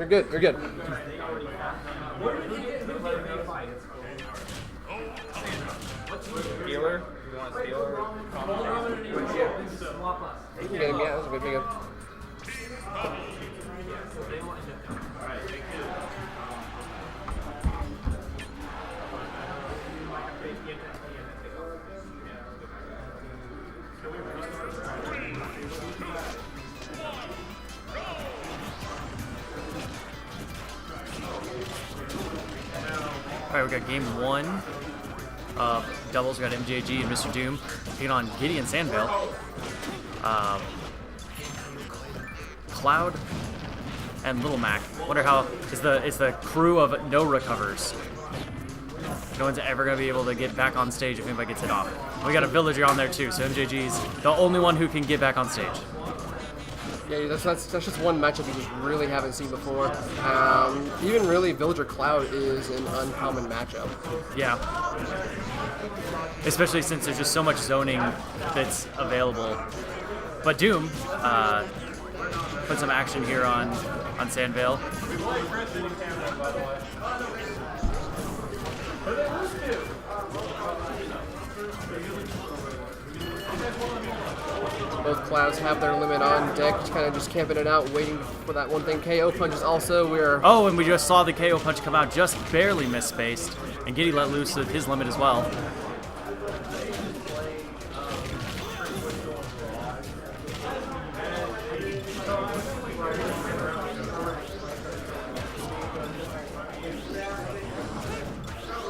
You're good. You're good. Healer? You want a healer? Yeah, that's a good thing. Alright, we got game 1 of doubles. We got MJG and Mr. Doom taking on Giddy and Sandvale. Cloud and Little Mac. Wonder how it's the crew of no recovers. No one's ever gonna be able to get back on stage if anybody gets hit off. We got a villager on there too, so MJG's the only one who can get back on stage. Yeah, that's just one matchup you just really haven't seen before. Even really, Villager Cloud is an uncommon matchup. Yeah. Especially since there's just so much zoning that's available. But Doom put some action here on Sandvale. Both Clouds have their limit on deck, kind of just camping it out, waiting for that one thing. KO punches also. Oh, and we just saw the KO punch come out, just barely misspaced, and Giddy let loose with his limit as well.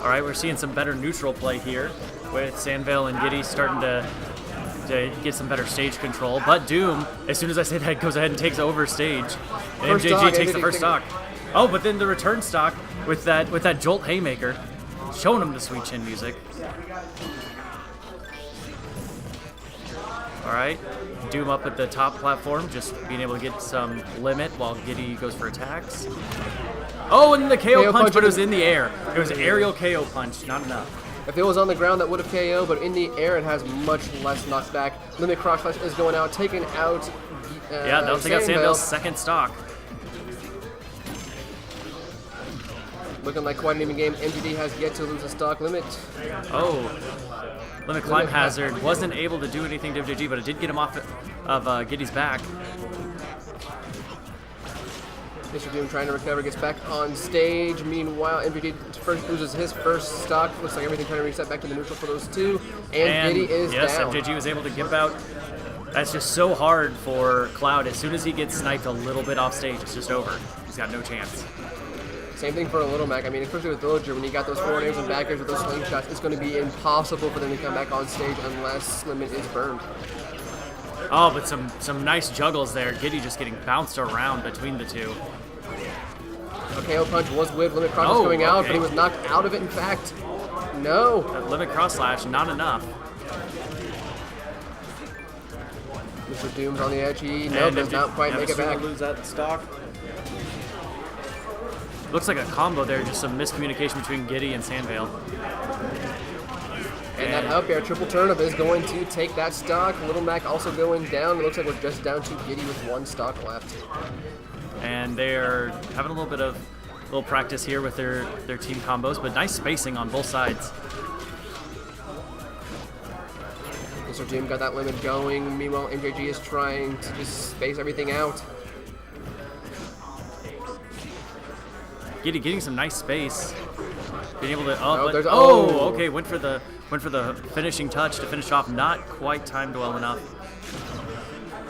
All right, we're seeing some better neutral play here, with Sandvale and Giddy starting to get some better stage control. But Doom, as soon as I say that, goes ahead and takes over stage. And MJG takes the first stock. Oh, but then the return stock with that Jolt Haymaker, showing him the sweet chin music. All right, Doom up at the top platform, just being able to get some limit while Giddy goes for attacks. Oh, and the KO punch, but it was in the air. It was an aerial KO punch, not enough. If it was on the ground, that would have KO, but in the air, it has much less knockback. Limit Cross Slash is going out, taking out yeah, that'll take out Sandvale's second stock. Looking like quite an even game. MGD has yet to lose a stock. Limit. Oh. Limit Climb Hazard wasn't able to do anything to MJG, but it did get him off of Giddy's back. Mr. Doom trying to recover, gets back on stage. Meanwhile, MJG first loses his first stock. Looks like everything trying to reset back to the neutral for those two. And Giddy is yes, down. MJG was able to give out. That's just so hard for Cloud. As soon as he gets sniped a little bit off stage, it's just over. He's got no chance. Same thing for a Little Mac. I mean, especially with Villager, when you got those forward airs and back airs with those slingshots, it's going to be impossible for them to come back on stage unless Limit is burned. Oh, but some nice juggles there. Giddy just getting bounced around between the two. A KO punch was with Limit Cross coming out, but he was knocked out of it, in fact. No. That Limit Cross Slash, not enough. Mr. Doom's on the edge. He does not quite make it back. Lose that stock. Looks like a combo there, just some miscommunication between Giddy and Sandvale. And that up air triple turnip is going to take that stock. Little Mac also going down. It looks like we're just down to Giddy with one stock left. And they're having a little practice here with their team combos, but nice spacing on both sides. Mr. Doom got that limit going. Meanwhile, MJG is trying to just space everything out. Giddy getting some nice space, being able to okay, went for the finishing touch to finish off, not quite timed well enough.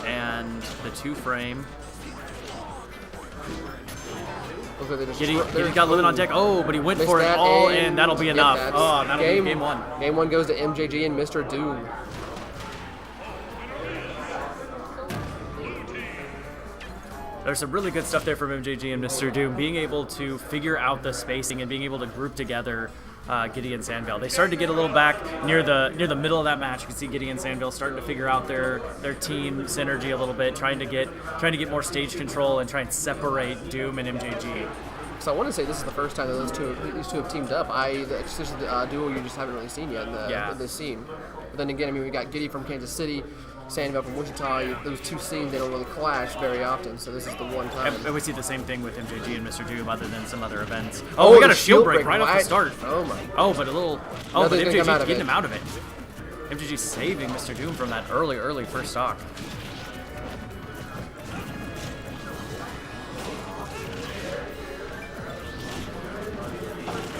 And the 2-frame. Giddy got limit on deck. Oh, but he went for it all, and that'll be enough. Oh, that'll be game 1. Game 1 goes to MJG and Mr. Doom. There's some really good stuff there from MJG and Mr. Doom, being able to figure out the spacing and being able to group together Giddy and Sandvale. They started to get a little back near the middle of that match. You can see Giddy and Sandvale starting to figure out their team synergy a little bit, trying to get more stage control and try and separate Doom and MJG. So I want to say this is the first time that these two have teamed up. This is a duo you just haven't really seen yet in this scene. But then again, I mean, we got Giddy from Kansas City Sandville from Wichita, those two scenes, they don't really clash very often, so this is the one time. And we see the same thing with MJG and Mr. Doom, other than some other events. Oh, we got a shield break right off the start. Oh my. Oh, but a little. Oh, but Nothing's gonna come out MJG of getting it. him out of it. MJG saving Mr. Doom from that early first stock.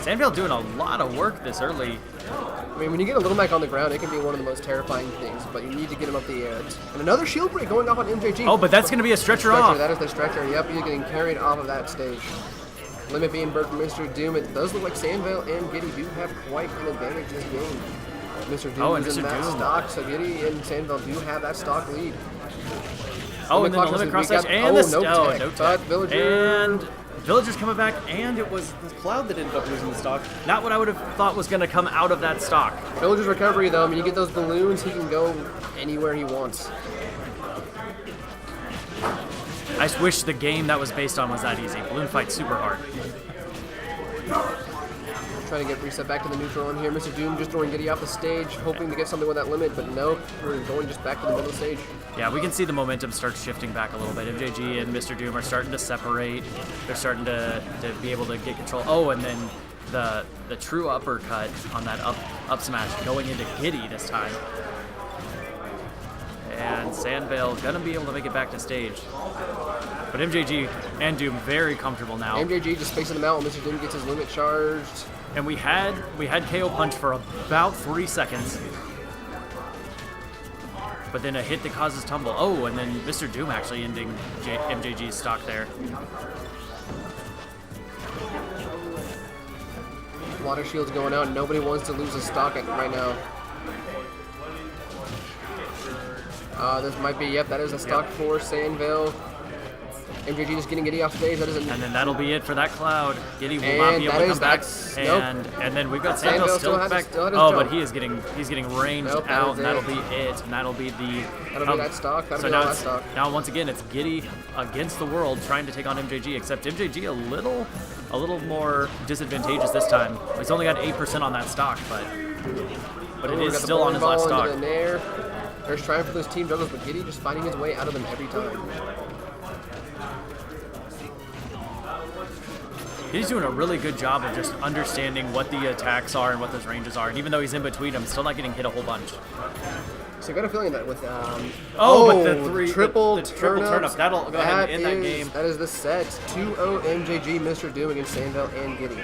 Sandville doing a lot of work this early. I mean, when you get a Little Mac on the ground, it can be one of the most terrifying things, but you need to get him up the air. And another shield break going off on MJG. Oh, but that's going to be a stretcher off. That is the stretcher. Yep, he's getting carried off of that stage. Limit being bird from Mr. Doom. It does look like Sandville and Giddy do have quite an advantage in this game. Mr. Doom is in that stock, so Giddy and Sandville do have that stock lead. Oh, and then the limit cross edge and the no tech. Villager. And Villager's coming back, and it was the Cloud that ended up losing the stock. Not what I would have thought was going to come out of that stock. Villager's recovery, though, I mean, you get those balloons, he can go anywhere he wants. I just wish the game that was based on was that easy. Balloon fight super hard. Trying to get reset back to the neutral in here. Mr. Doom just throwing Giddy off the stage, hoping to get something with that limit, but no, we're going just back to the middle of the stage. Yeah, we can see the momentum start shifting back a little bit. MJG and Mr. Doom are starting to separate. They're starting to be able to get control. Oh, and then the true uppercut on that up smash going into Giddy this time. And Sandville gonna be able to make it back to stage. But MJG and Doom very comfortable now. MJG just spacing them out when Mr. Doom gets his limit charged. And we had KO punch for about 3 seconds. But then a hit that causes tumble. Oh, and then Mr. Doom actually ending MJG's stock there. Water shield's going out. Nobody wants to lose a stock right now. This might be, yep, that is a stock for Sandville. MJG just getting Giddy off stage. That is and then that'll be it for that Cloud. Giddy will not be able to come back. And then we've got Sandville still back. Oh, but he's getting ranged out, and that'll be it. And that'll be the. That'll be that stock. That'll be that stock. Now once again, it's Giddy against the world trying to take on MJG. Except MJG a little more disadvantageous this time. He's only got 8% on that stock, but it is still on his last stock. There's trying for those team juggles, but Giddy just finding his way out of them every time. He's doing a really good job of just understanding what the attacks are and what those ranges are. And even though he's in between them, still not getting hit a whole bunch. So I got a feeling that with but the triple turn up, that'll go ahead and end that game. That is the set. 2-0 MJG, Mr. Doom against Sandville and Giddy.